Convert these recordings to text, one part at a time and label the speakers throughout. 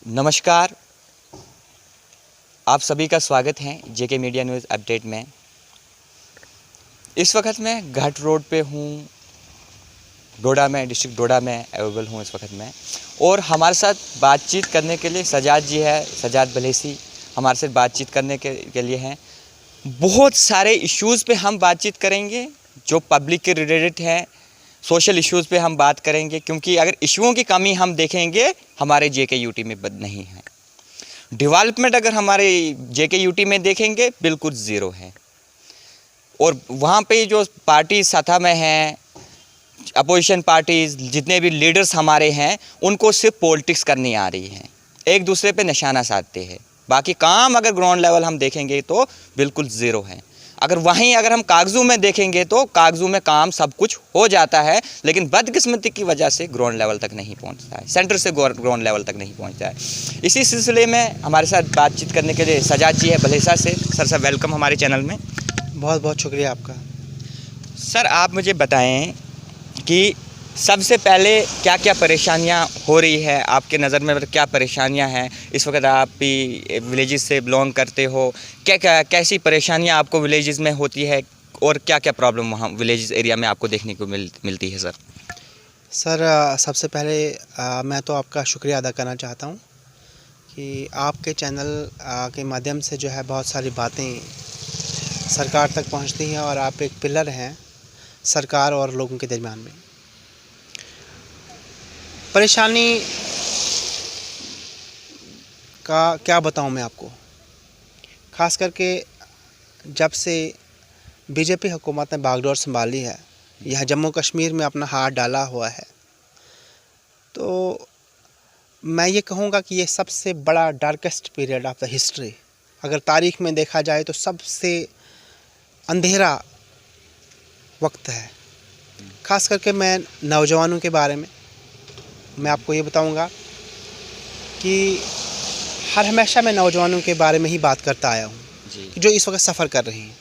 Speaker 1: नमस्कार, आप सभी का स्वागत है जेके मीडिया न्यूज़ अपडेट में। इस वक्त मैं घाट रोड पे हूँ, डोडा में, डिस्ट्रिक्ट डोडा में अवेलेबल हूँ इस वक्त में। और हमारे साथ बातचीत करने के लिए सजाद जी है, सजाद बलेसी हमारे साथ बातचीत करने के लिए हैं। बहुत सारे इश्यूज़ पे हम बातचीत करेंगे जो पब्लिक के रिलेटेड हैं। सोशल इश्यूज़ पे हम बात करेंगे, क्योंकि अगर इश्यूओं की कमी हम देखेंगे हमारे जेके यूटी में नहीं है। डेवलपमेंट अगर हमारे जेके यूटी में देखेंगे बिल्कुल ज़ीरो है। और वहाँ पे जो पार्टी सत्ता में हैं, अपोजिशन पार्टीज़, जितने भी लीडर्स हमारे हैं, उनको सिर्फ पॉलिटिक्स करनी आ रही है, एक दूसरे पे निशाना साधते हैं। बाकी काम अगर ग्राउंड लेवल हम देखेंगे तो बिल्कुल ज़ीरो है। अगर हम कागज़ों में देखेंगे तो कागज़ों में काम सब कुछ हो जाता है, लेकिन बदकिस्मती की वजह से ग्राउंड लेवल तक नहीं पहुंचता है, सेंटर से ग्राउंड लेवल तक नहीं पहुंचता है। इसी सिलसिले में हमारे साथ बातचीत करने के लिए सजाद जी है भलेसा से। सर वेलकम हमारे चैनल में।
Speaker 2: बहुत बहुत शुक्रिया आपका।
Speaker 1: सर आप मुझे बताएं कि सबसे पहले क्या क्या परेशानियां हो रही है आपके नज़र में, मतलब क्या परेशानियां हैं इस वक्त? आप भी विलेजेस से बिलोंग करते हो, कैसी परेशानियां आपको विलेजेस में होती है और क्या क्या प्रॉब्लम वहाँ विलेजेस एरिया में आपको देखने को मिलती है सर?
Speaker 2: सबसे पहले मैं तो आपका शुक्रिया अदा करना चाहता हूँ कि आपके चैनल के माध्यम से जो है बहुत सारी बातें सरकार तक पहुँचती हैं और आप एक पिलर हैं सरकार और लोगों के दरमियान में। परेशानी का क्या बताऊं मैं आपको, ख़ास करके जब से बीजेपी हुकूमत ने बागडोर संभाली है, यह जम्मू कश्मीर में अपना हाथ डाला हुआ है, तो मैं ये कहूँगा कि ये सबसे बड़ा darkest period of the history, अगर तारीख़ में देखा जाए तो सबसे अंधेरा वक्त है। ख़ास करके मैं नौजवानों के बारे में मैं आपको ये बताऊंगा कि हर हमेशा मैं नौजवानों के बारे में ही बात करता आया हूँ जो इस वक्त सफ़र कर रहे हैं।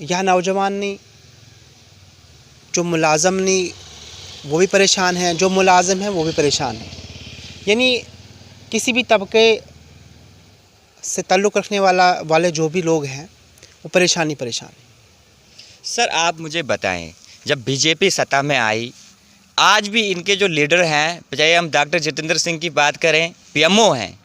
Speaker 2: यह नौजवान नहीं, जो मुलाज़म नहीं वो भी परेशान हैं, जो मुलाज़म हैं वो भी परेशान हैं। यानी किसी भी तबके से ताल्लुक़ रखने वाले जो भी लोग हैं वो परेशान हैं।
Speaker 1: सर आप मुझे बताएं, जब बीजेपी सत्ता में आई, आज भी इनके जो लीडर हैं, चाहे हम डॉक्टर जितेंद्र सिंह की बात करें, पीएमओ हैं,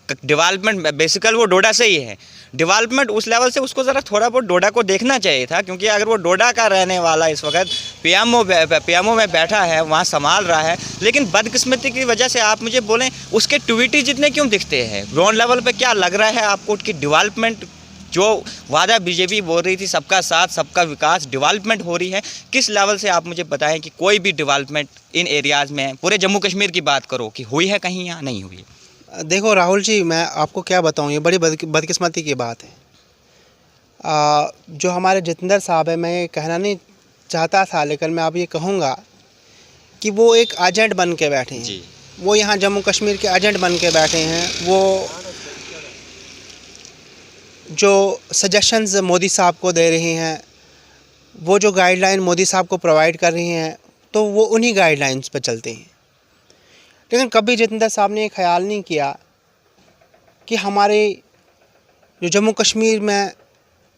Speaker 1: डेवलपमेंट बेसिकल वो डोडा से ही है। डेवलपमेंट उस लेवल से उसको ज़रा थोड़ा बहुत डोडा को देखना चाहिए था, क्योंकि अगर वो डोडा का रहने वाला इस वक्त पीएमओ में बैठा है, वहाँ संभाल रहा है, लेकिन बदकिस्मती की वजह से आप मुझे बोलें उसके ट्वीटी जितने क्यों दिखते हैं? ग्राउंड लेवल पे क्या लग रहा है आपको कि डेवलपमेंट जो वादा बीजेपी बोल रही थी, सबका साथ सबका विकास, डेवलपमेंट हो रही है किस लेवल से? आप मुझे बताएं कि कोई भी डेवलपमेंट इन एरियाज़ में, पूरे जम्मू कश्मीर की बात करो, कि हुई है कहीं या नहीं हुई?
Speaker 2: देखो राहुल जी, मैं आपको क्या बताऊं, ये बड़ी बदकिस्मती की बात है। जो हमारे जितेंद्र साहब है, मैं ये कहना नहीं चाहता था, लेकिन मैं अब ये कहूँगा कि वो एक एजेंट बन के बैठे हैं जी। वो यहाँ जम्मू कश्मीर के एजेंट बन के बैठे हैं। वो जो सजेशंस मोदी साहब को दे रहे हैं, वो जो गाइडलाइन मोदी साहब को प्रोवाइड कर रही हैं, तो वो उन्हीं गाइडलाइंस पर चलते हैं। लेकिन कभी जितेंद्र साहब ने ये ख्याल नहीं किया कि हमारे जो जम्मू कश्मीर में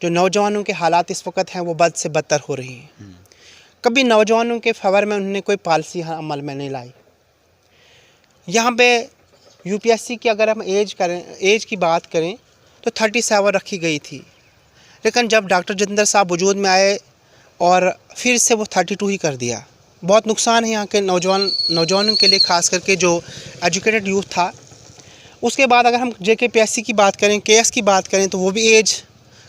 Speaker 2: जो नौजवानों के हालात इस वक्त हैं वो बद से बदतर हो रही हैं। कभी नौजवानों के फेवर में उन्होंने कोई पॉलिसी अमल में नहीं लाई। यहाँ पे यूपीएससी की अगर हम एज की बात करें तो 37 रखी गई थी, लेकिन जब डॉक्टर जितेंद्र साहब वजूद में आए और फिर से वो 32 ही कर दिया। बहुत नुकसान है यहाँ के नौजवानों के लिए, ख़ास करके जो एजुकेटेड यूथ था। उसके बाद अगर हम जेकेपीएससी की बात करें, केएस की बात करें, तो वो भी एज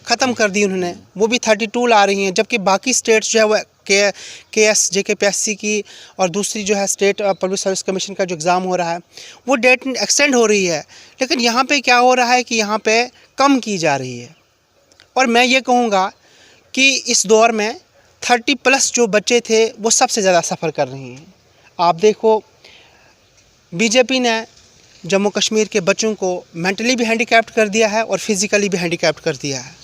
Speaker 2: ख़त्म कर दी उन्होंने, वो भी 32 ला रही हैं। जबकि बाकी स्टेट्स जो है वो केएस जेकेपीएससी की और दूसरी जो है स्टेट पब्लिक सर्विस कमीशन का जो एग्ज़ाम हो रहा है वो डेट एक्सटेंड हो रही है। लेकिन यहाँ पे क्या हो रहा है कि यहाँ पे कम की जा रही है। और मैं ये कहूँगा कि इस दौर में 30+ जो बच्चे थे वो सबसे ज़्यादा सफ़र कर रहे हैं। आप देखो, बीजेपी ने जम्मू कश्मीर के बच्चों को मेंटली भी हैंडीकैप्ड कर दिया है और फिज़िकली भी हैंडीकैप्ड कर दिया है।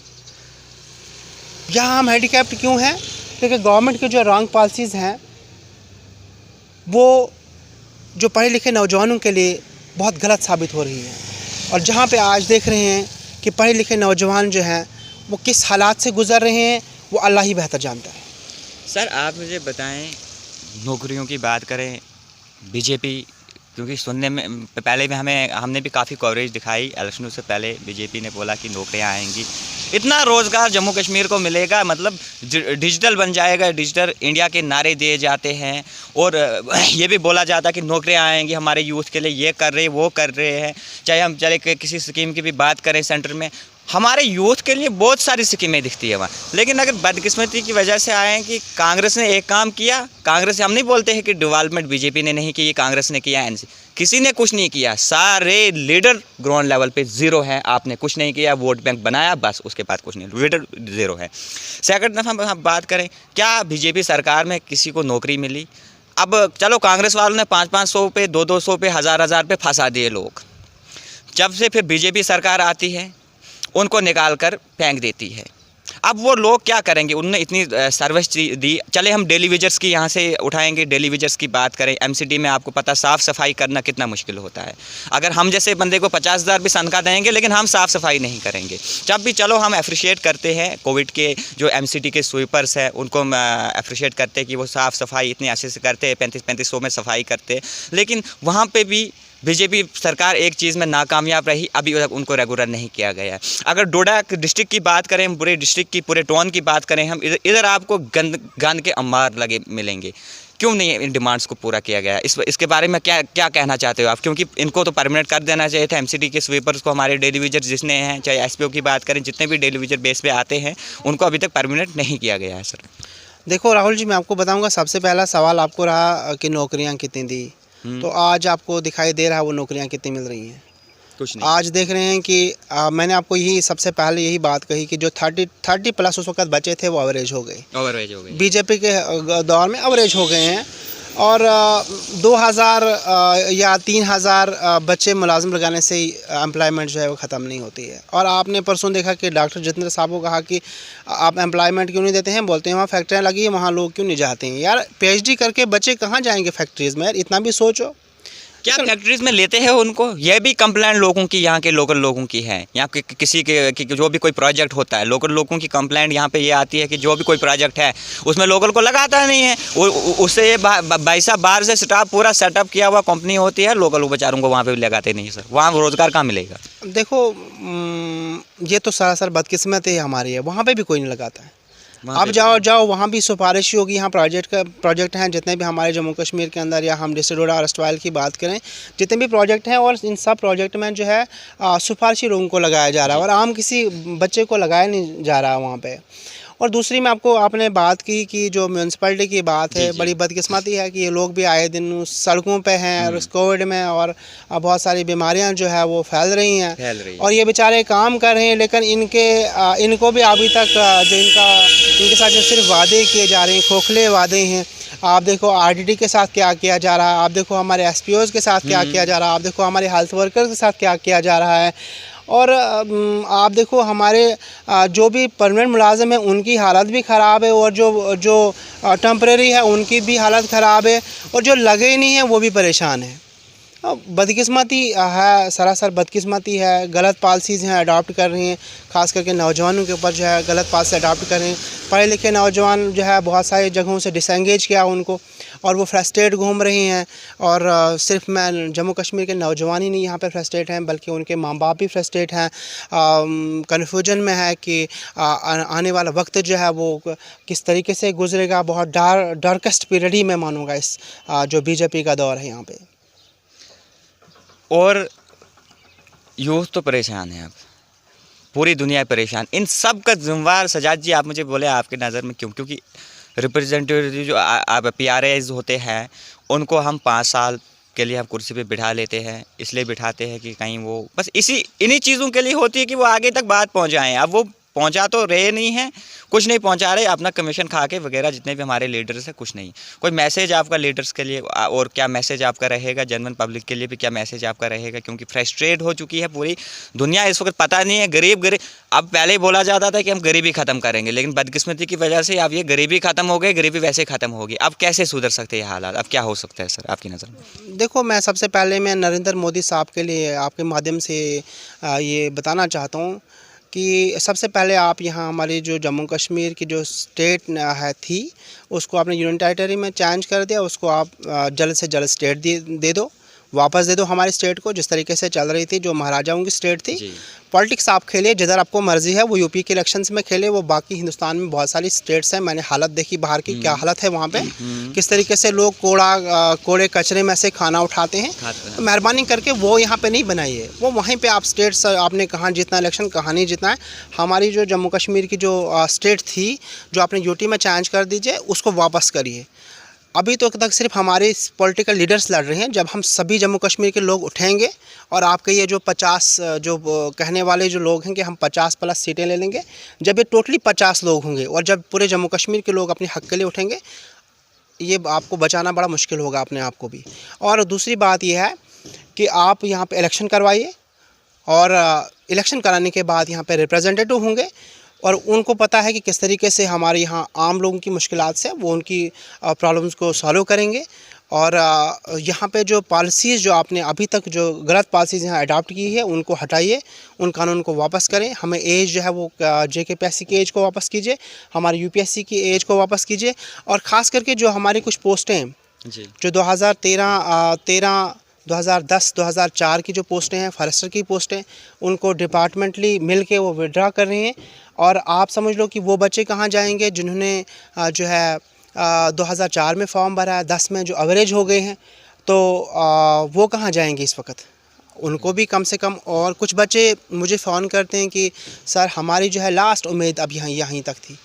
Speaker 2: यहाँ हम हैंडीकैप्ड क्यों हैं? क्योंकि गवर्नमेंट के जो रॉन्ग पॉलिसीज़ हैं वो जो पढ़े लिखे नौजवानों के लिए बहुत गलत साबित हो रही है। और जहाँ पे आज देख रहे हैं कि पढ़े लिखे नौजवान जो हैं वो किस हालात से गुज़र रहे हैं, वो अल्लाह ही बेहतर जानता है।
Speaker 1: सर आप मुझे बताएं, नौकरियों की बात करें, बीजेपी, क्योंकि सुनने में पहले भी हमने भी काफ़ी कवरेज दिखाई, इलेक्शनों से पहले बीजेपी ने बोला कि नौकरियां आएंगी, इतना रोज़गार जम्मू कश्मीर को मिलेगा, मतलब डिजिटल बन जाएगा, डिजिटल इंडिया के नारे दिए जाते हैं। और ये भी बोला जाता है कि नौकरियां आएंगी हमारे यूथ के लिए, ये कर रहे वो कर रहे हैं। चाहे हम चले किसी स्कीम की भी बात करें सेंटर में, हमारे यूथ के लिए बहुत सारी स्कीमें दिखती है वहाँ। लेकिन अगर बदकिस्मती की वजह से आए हैं कि कांग्रेस ने एक काम किया, कांग्रेस, हम नहीं बोलते हैं कि डेवलपमेंट बीजेपी ने नहीं की, कांग्रेस ने किया, किसी ने कुछ नहीं किया, सारे लीडर ग्राउंड लेवल पे ज़ीरो हैं। आपने कुछ नहीं किया, वोट बैंक बनाया, बस उसके बाद कुछ नहीं, लीडर ज़ीरो है। सेकंड दफ़ा हम बात करें, क्या बीजेपी सरकार में किसी को नौकरी मिली? अब चलो कांग्रेस वालों ने 500-500 पे, 200-200 पे, 1000-1000 पे फंसा दिए लोग। जब से फिर बीजेपी सरकार आती है, उनको निकाल कर फेंक देती है। अब वो लोग क्या करेंगे? उन्होंने इतनी सर्विस दी। चले हम डेली वेजर्स की यहाँ से उठाएंगे, डेली वेजर्स की बात करें, एमसीडी में आपको पता साफ़ सफाई करना कितना मुश्किल होता है। अगर हम जैसे बंदे को 50,000 भी तनख्वाह देंगे, लेकिन हम साफ़ सफाई नहीं करेंगे। जब भी चलो हम अप्रिशिएट करते हैं कोविड के जो एमसीडी के स्वीपर्स हैं, उनको हम अप्रिशिएट करते हैं कि वो साफ़ सफाई इतनी अच्छे से करते हैं, 3500 में सफाई करते हैं। लेकिन वहाँ पर भी बीजेपी सरकार एक चीज़ में नाकामयाब रही, अभी तक उनको रेगुलर नहीं किया गया है। अगर डोडा डिस्ट्रिक्ट की बात करें, पूरे डिस्ट्रिक्ट की, पूरे टाउन की बात करें, हम इधर आपको गंद के अंबार लगे मिलेंगे। क्यों नहीं इन डिमांड्स को पूरा किया गया? इसके बारे में क्या कहना चाहते हो आप? क्योंकि इनको तो परमानेंट कर देना चाहिए था, एमसीडी के स्वीपर्स को, हमारे डेली वेजर जितने हैं, चाहे एसपीओ की बात करें, जितने भी डेली वेजर बेस पे आते हैं, उनको अभी तक परमानेंट नहीं किया गया है। सर
Speaker 2: देखो राहुल जी, मैं आपको बताऊँगा, सबसे पहला सवाल आपको रहा कि नौकरियाँ कितनी दी, तो आज आपको दिखाई दे रहा है वो नौकरियां कितनी मिल रही हैं?
Speaker 1: कुछ नहीं।
Speaker 2: आज देख रहे हैं कि मैंने आपको यही सबसे पहले यही बात कही कि जो 30 प्लस उस वक्त बचे थे वो एवरेज हो गए, बीजेपी के दौर में एवरेज हो गए हैं। और 2000 या 3000 बच्चे मुलाजिम लगाने से ही एम्प्लॉयमेंट जो है वो ख़त्म नहीं होती है। और आपने परसों देखा कि डॉक्टर जितेंद्र साहब को कहा कि आप एम्प्लॉयमेंट क्यों नहीं देते हैं? बोलते हैं वहाँ फैक्ट्रियाँ लगी है, वहाँ लोग क्यों नहीं जाते हैं? यार पीएचडी करके बच्चे कहाँ जाएंगे फैक्ट्रीज़ में? यार इतना भी सोचो।
Speaker 1: क्या फैक्ट्रीज में लेते हैं उनको? यह भी कंप्लेंट लोगों की, यहाँ के लोकल लोगों की है। यहाँ किसी के जो भी कोई प्रोजेक्ट होता है, लोकल लोगों की कंप्लेंट यहाँ पे ये आती है कि जो भी कोई प्रोजेक्ट है उसमें लोकल को लगाता नहीं है। उससे ये भाई साहब बाहर से स्टाफ पूरा सेटअप किया हुआ कंपनी होती है, लोकल बेचारों को वहाँ पे भी लगाते नहीं है। सर वहाँ रोज़गार कहाँ मिलेगा?
Speaker 2: देखो ये तो सरासर बदकिस्मती हमारी है, वहाँ पर भी कोई नहीं लगाता है। आप जाओ वहाँ भी सिफारिश होगी। यहाँ प्रोजेक्ट हैं जितने भी हमारे जम्मू कश्मीर के अंदर, या हम डिस्ट्रिक्ट डोडा अरस्तवाइल की बात करें, जितने भी प्रोजेक्ट हैं, और इन सब प्रोजेक्ट में जो है सिफारिशी लोगों को लगाया जा रहा है और आम किसी बच्चे को लगाया नहीं जा रहा वहाँ पे। और दूसरी में आपने बात की कि जो म्यूनसिपैलिटी की बात है, बड़ी बदकिस्मती है कि ये लोग भी आए दिन सड़कों पे हैं और इस कोविड में, और बहुत सारी बीमारियां जो है वो फैल रही हैं। और ये बेचारे काम कर रहे हैं, लेकिन इनको भी अभी तक जो इनके साथ जो सिर्फ वादे किए जा रहे हैं, खोखले वादे हैं। आप देखो आरडीडी के साथ क्या किया जा रहा है, आप देखो हमारे एसपीओज़ के साथ क्या किया जा रहा है, आप देखो हमारे हेल्थ वर्कर्स के साथ क्या किया जा रहा है। और आप देखो हमारे जो भी परमानेंट मुलाजिम है उनकी हालत भी ख़राब है, और जो टेम्परेरी है उनकी भी हालत ख़राब है, और जो लगे नहीं हैं वो भी परेशान है। बदकिस्मती है, सरासर बदकिस्मती है। गलत पॉलिसीज़ हैं अडॉप्ट कर रही हैं, ख़ास करके नौजवानों के ऊपर जो है गलत पॉलिसी अडॉप्ट कर रहे हैं। पढ़े लिखे नौजवान जो है बहुत सारी जगहों से डिसएंगेज किया उनको, और वो फ्रस्ट्रेट घूम रहे हैं। और सिर्फ मैं जम्मू कश्मीर के नौजवान ही नहीं यहाँ पे फ्रस्ट्रेट हैं, बल्कि उनके माँ बाप भी फ्रस्ट्रेट हैं। कन्फ्यूजन में है कि आने वाला वक्त जो है वो किस तरीके से गुजरेगा। बहुत डार्केस्ट पीरियड ही मैं मानूँगा इस जो बीजेपी का दौर है यहाँ पे।
Speaker 1: और यूथ तो परेशान है, अब पूरी दुनिया परेशान। इन सब का जिम्मेवार सजाद जी आप मुझे बोले आपके नज़र में क्यों? क्योंकि रिप्रेजेंटेटिव जो आप PRAs होते हैं, उनको हम 5 साल के लिए हम कुर्सी पे बिठा लेते हैं। इसलिए बिठाते हैं कि कहीं वो बस इन्हीं चीज़ों के लिए होती है कि वो आगे तक बात पहुंचाएं। अब वो पहुंचा तो रहे नहीं हैं, कुछ नहीं पहुंचा रहे, अपना कमीशन खा के वगैरह जितने भी हमारे लीडर्स हैं, कुछ नहीं। कोई मैसेज आपका लीडर्स के लिए और क्या मैसेज आपका रहेगा, जनरल पब्लिक के लिए भी क्या मैसेज आपका रहेगा, क्योंकि फ्रस्ट्रेट हो चुकी है पूरी दुनिया इस वक्त। पता नहीं है गरीब अब पहले बोला जाता था कि हम गरीबी ख़त्म करेंगे, लेकिन बदकिस्मती की वजह से अब ये गरीबी ख़त्म हो गई, गरीबी वैसे ख़त्म होगी। अब कैसे सुधर सकते हैं हालात, अब क्या हो सकता है सर आपकी नज़र में?
Speaker 2: देखो, मैं सबसे पहले मैं नरेंद्र मोदी साहब के लिए आपके माध्यम से ये बताना चाहता हूँ कि सबसे पहले आप यहाँ हमारी जो जम्मू कश्मीर की जो स्टेट थी, उसको आपने यूनियन टेरिटरी में चेंज कर दिया। उसको आप जल्द से जल्द स्टेट दे दो, वापस दे दो हमारी स्टेट को, जिस तरीके से चल रही थी, जो महाराजाओं की स्टेट थी। पॉलिटिक्स आप खेलिए जिधर आपको मर्जी है, वो यूपी के इलेक्शंस में खेले, वो बाकी हिंदुस्तान में बहुत सारी स्टेट्स हैं। मैंने हालत देखी बाहर की, क्या हालत है वहाँ पे, किस तरीके से लोग कूड़े कचरे में से खाना उठाते हैं। तो मेहरबानी करके वो यहाँ पे नहीं बनाइए, वो वहीं पे आप स्टेट्स आपने कहाँ जीतना इलेक्शन, कहाँ नहीं जीतना है। हमारी जो जम्मू कश्मीर की जो स्टेट थी, जो आपने यूटी में चेंज कर दीजिए, उसको वापस करिए। अभी तो तक सिर्फ हमारे पॉलिटिकल लीडर्स लड़ रहे हैं। जब हम सभी जम्मू कश्मीर के लोग उठेंगे और आपके ये जो 50 जो कहने वाले जो लोग हैं कि हम 50+ सीटें ले लेंगे, जब ये टोटली 50 लोग होंगे और जब पूरे जम्मू कश्मीर के लोग अपने हक़ के लिए उठेंगे, ये आपको बचाना बड़ा मुश्किल होगा अपने आप को भी। और दूसरी बात यह है कि आप यहाँ पे इलेक्शन करवाइए और इलेक्शन कराने के बाद यहाँ पे रिप्रेजेंटेटिव होंगे और उनको पता है कि किस तरीके से हमारे यहाँ आम लोगों की मुश्किलात से वो उनकी प्रॉब्लम्स को सॉल्व करेंगे। और यहाँ पे जो पॉलिसीज़ जो आपने अभी तक जो गलत पॉलिसीज़ यहाँ अडॉप्ट की है, उनको हटाइए, उन कानून को वापस करें। हमें एज जो है वो JKPSC की एज को वापस कीजिए, हमारी UPSC की एज को वापस कीजिए। और ख़ास करके जो हमारी कुछ पोस्टें हैं जो 2013, 2010, 2004 की जो पोस्टें हैं, फॉरेस्टर की पोस्टें, उनको डिपार्टमेंटली मिल के वो विड्रा कर रहे हैं। और आप समझ लो कि वो बच्चे कहाँ जाएंगे जिन्होंने जो है 2004 में फॉर्म भरा है, 10 में जो एवरेज हो गए हैं, तो वो कहाँ जाएंगे इस वक्त? उनको भी कम से कम। और कुछ बच्चे मुझे फ़ोन करते हैं कि सर हमारी जो है लास्ट उम्मीद अब यहीं तक थी,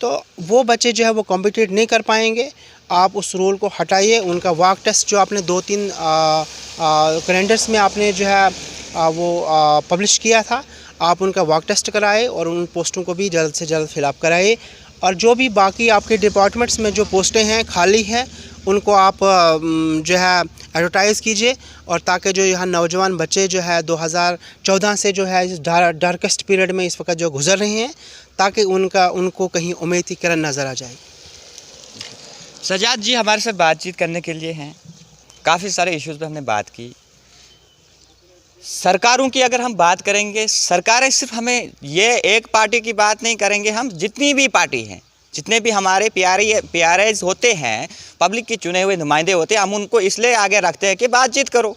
Speaker 2: तो वो बच्चे जो है वो कॉम्पिटिट नहीं कर पाएंगे। आप उस रूल को हटाइए। उनका वॉक टेस्ट जो आपने 2-3 कैलेंडर्स में आपने जो है वो पब्लिश किया था, आप उनका वॉक टेस्ट कराए और उन पोस्टों को भी जल्द से जल्द फिलअप कराइए। और जो भी बाकी आपके डिपार्टमेंट्स में जो पोस्टें हैं खाली हैं, उनको आप जो है एडवर्टाइज़ कीजिए। और ताकि जो यहाँ नौजवान बच्चे जो है 2014 से जो है इस डार्केस्ट पीरियड में इस वक्त जो गुजर रहे हैं, ताकि उनको कहीं उम्मीद की किरण नज़र आ जाए।
Speaker 1: सजाद जी हमारे साथ बातचीत करने के लिए हैं। काफ़ी सारे इश्यूज़ पे हमने बात की। सरकारों की अगर हम बात करेंगे, सरकारें सिर्फ हमें ये एक पार्टी की बात नहीं करेंगे, हम जितनी भी पार्टी हैं, जितने भी हमारे प्यारे होते हैं, पब्लिक के चुने हुए नुमाइंदे होते हैं, हम उनको इसलिए आगे रखते हैं कि बातचीत करो।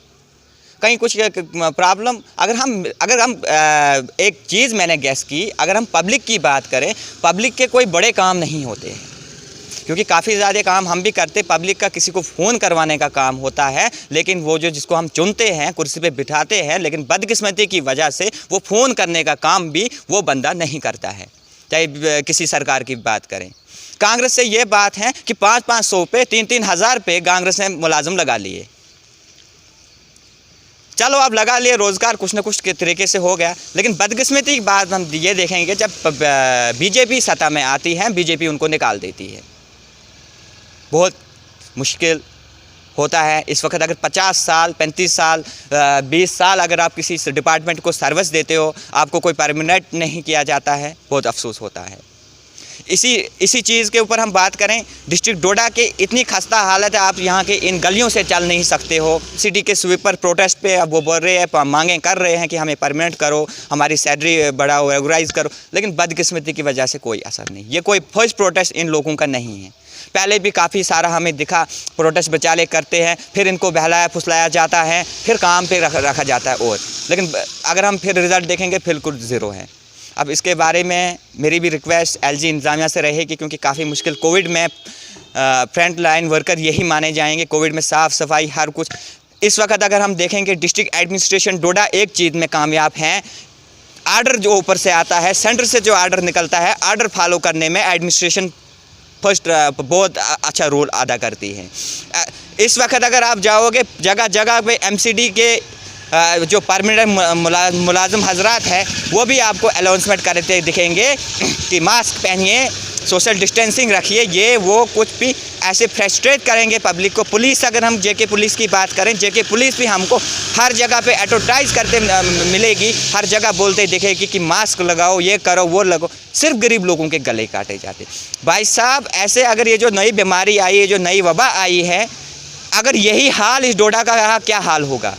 Speaker 1: कहीं कुछ प्रॉब्लम अगर हम एक चीज़ मैंने गेस की, अगर हम पब्लिक की बात करें, पब्लिक के कोई बड़े काम नहीं होते हैं, क्योंकि काफ़ी ज़्यादा काम हम भी करते। पब्लिक का किसी को फ़ोन करवाने का काम होता है, लेकिन वो जिसको हम चुनते हैं, कुर्सी पे बिठाते हैं, लेकिन बदकिस्मती की वजह से वो फ़ोन करने का काम भी वो बंदा नहीं करता है। चाहे किसी सरकार की बात करें, कांग्रेस से ये बात है कि 500-500 पे 3-3 हज़ार पे कांग्रेस ने मुलाजिम लगा लिए। चलो अब लगा लिए, रोज़गार कुछ न कुछ के तरीके से हो गया, लेकिन बदकिस्मती की बात हम ये देखेंगे, जब बीजेपी सत्ता में आती है, बीजेपी उनको निकाल देती है। बहुत मुश्किल होता है इस वक्त। अगर 50 साल, 35 साल, 20 साल अगर आप किसी डिपार्टमेंट को सर्विस देते हो, आपको कोई परमानेंट नहीं किया जाता है, बहुत अफसोस होता है। इसी चीज़ के ऊपर हम बात करें, डिस्ट्रिक्ट डोडा के इतनी खस्ता हालत है, आप यहाँ के इन गलियों से चल नहीं सकते हो। सिटी के स्वीपर प्रोटेस्ट पे अब वो बोल रहे हैं, मांगें कर रहे हैं कि हमें परमानेंट करो, हमारी सैलरी बढ़ाओ, रेगुलाइज करो, लेकिन बदकिस्मती की वजह से कोई असर नहीं। ये कोई फर्स्ट प्रोटेस्ट इन लोगों का नहीं है। पहले भी काफ़ी सारा हमें दिखा, प्रोटेस्ट बेचारे करते हैं, फिर इनको बहलाया फुसलाया जाता है, फिर काम पे रखा जाता है। और लेकिन अगर हम फिर रिज़ल्ट देखेंगे, बिल्कुल ज़ीरो है। अब इसके बारे में मेरी भी रिक्वेस्ट LG इंतज़ामिया से रहेगी, क्योंकि काफ़ी मुश्किल कोविड में फ्रंट लाइन वर्कर यही माने जाएंगे। कोविड में साफ़ सफाई हर कुछ। इस वक्त अगर हम देखेंगे, डिस्ट्रिक्ट एडमिनिस्ट्रेशन डोडा एक चीज़ में कामयाब हैं, आर्डर जो ऊपर से आता है, सेंटर से जो आर्डर निकलता है, आर्डर फॉलो करने में एडमिनिस्ट्रेशन फर्स्ट बहुत अच्छा रोल अदा करती है। इस वक्त अगर आप जाओगे, जगह जगह पे MCD के जो परमानेंट मुलाजिम हजरात है वो भी आपको अनाउंसमेंट करते दिखेंगे कि मास्क पहनिए, सोशल डिस्टेंसिंग रखिए। ये वो कुछ भी ऐसे फ्रस्ट्रेट करेंगे पब्लिक को। पुलिस, अगर हम जेके पुलिस की बात करें, जेके पुलिस भी हमको हर जगह पे एडवर्टाइज करते मिलेगी, हर जगह बोलते दिखेगी कि मास्क लगाओ, ये करो, वो लगाओ। सिर्फ गरीब लोगों के गले काटे जाते। भाई साहब, ऐसे अगर ये जो नई बीमारी आई है, जो नई वबा आई है, अगर यही हाल इस डोडा का, क्या हाल होगा।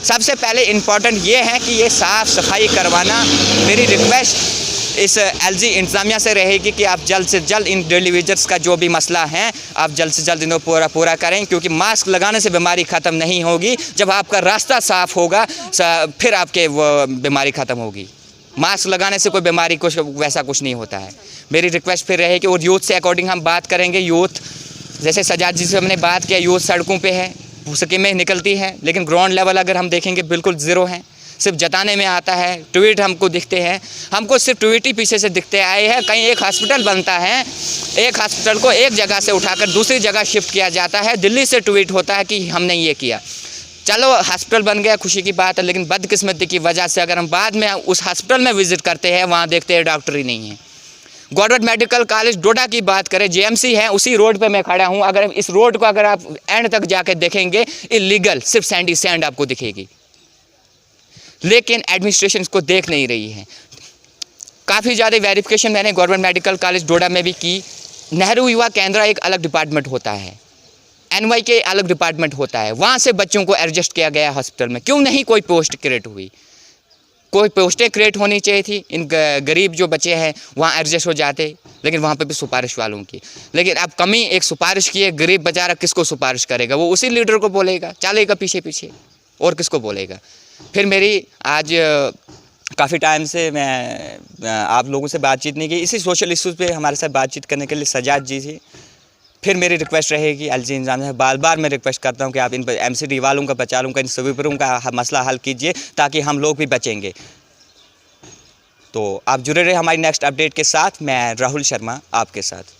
Speaker 1: सबसे पहले इम्पॉर्टेंट ये है कि ये साफ़ सफाई करवाना। मेरी रिक्वेस्ट इस एलजी इंतज़ामिया से रहेगी कि आप जल्द से जल्द इन डेलीवेजर्स का जो भी मसला है, आप जल्द से जल्द इन्हें पूरा करें, क्योंकि मास्क लगाने से बीमारी ख़त्म नहीं होगी। जब आपका रास्ता साफ़ होगा फिर आपके वो बीमारी ख़त्म होगी। मास्क लगाने से कोई बीमारी कुछ वैसा कुछ नहीं होता है। मेरी रिक्वेस्ट फिर रहेगी। और यूथ से अकॉर्डिंग हम बात करेंगे। यूथ, जैसे सजाद जी से हमने बात किया, यूथ सड़कों पे है, स्कीमें निकलती हैं, लेकिन ग्राउंड लेवल अगर हम देखेंगे बिल्कुल ज़ीरो है। सिर्फ जताने में आता है, ट्वीट हमको दिखते हैं, हमको सिर्फ ट्वीट ही पीछे से दिखते आए हैं। कहीं एक हॉस्पिटल बनता है, एक हॉस्पिटल को एक जगह से उठाकर दूसरी जगह शिफ्ट किया जाता है, दिल्ली से ट्वीट होता है कि हमने ये किया। चलो हॉस्पिटल बन गया, खुशी की बात है, लेकिन बदकिस्मती की वजह से अगर हम बाद में उस हॉस्पिटल में विज़िट करते हैं, वहाँ देखते हैं डॉक्टर ही नहीं है। गवर्नमेंट मेडिकल कॉलेज डोडा की बात करें, जेएमसी है, उसी रोड पे मैं खड़ा हूँ। अगर इस रोड को अगर आप एंड तक जाके देखेंगे, इलीगल सिर्फ सैंड ही सैंड आपको दिखेगी, लेकिन एडमिनिस्ट्रेशन इसको देख नहीं रही है। काफ़ी ज़्यादा वेरिफिकेशन मैंने गवर्नमेंट मेडिकल कॉलेज डोडा में भी की। नेहरू युवा केंद्र एक अलग डिपार्टमेंट होता है, एनवाई के अलग डिपार्टमेंट होता है, वहाँ से बच्चों को एडजस्ट किया गया हॉस्पिटल में। क्यों नहीं कोई पोस्ट क्रिएट हुई? कोई पोस्टें क्रिएट होनी चाहिए थी। इन गरीब जो बच्चे हैं वहाँ एडजस्ट हो जाते, लेकिन वहाँ पे भी सिफारिश वालों की। लेकिन अब कमी एक सिफारिश की है, गरीब बेचारा किसको सिफारिश करेगा? वो उसी लीडर को बोलेगा, चलेगा पीछे पीछे, और किसको बोलेगा? फिर मेरी आज काफ़ी टाइम से मैं आप लोगों से बातचीत नहीं की, इसी सोशल इश्यूज़ पे हमारे साथ बातचीत करने के लिए सजाद जी थी। फिर मेरी रिक्वेस्ट रहेगी एलजी इंतज़ामिया से, बार बार मैं रिक्वेस्ट करता हूँ कि आप इन एमसीडी वालों का, बचालों का, इन स्वीपरों का मसला हल कीजिए, ताकि हम लोग भी बचेंगे। तो आप जुड़े रहे हमारी नेक्स्ट अपडेट के साथ। मैं राहुल शर्मा आपके साथ।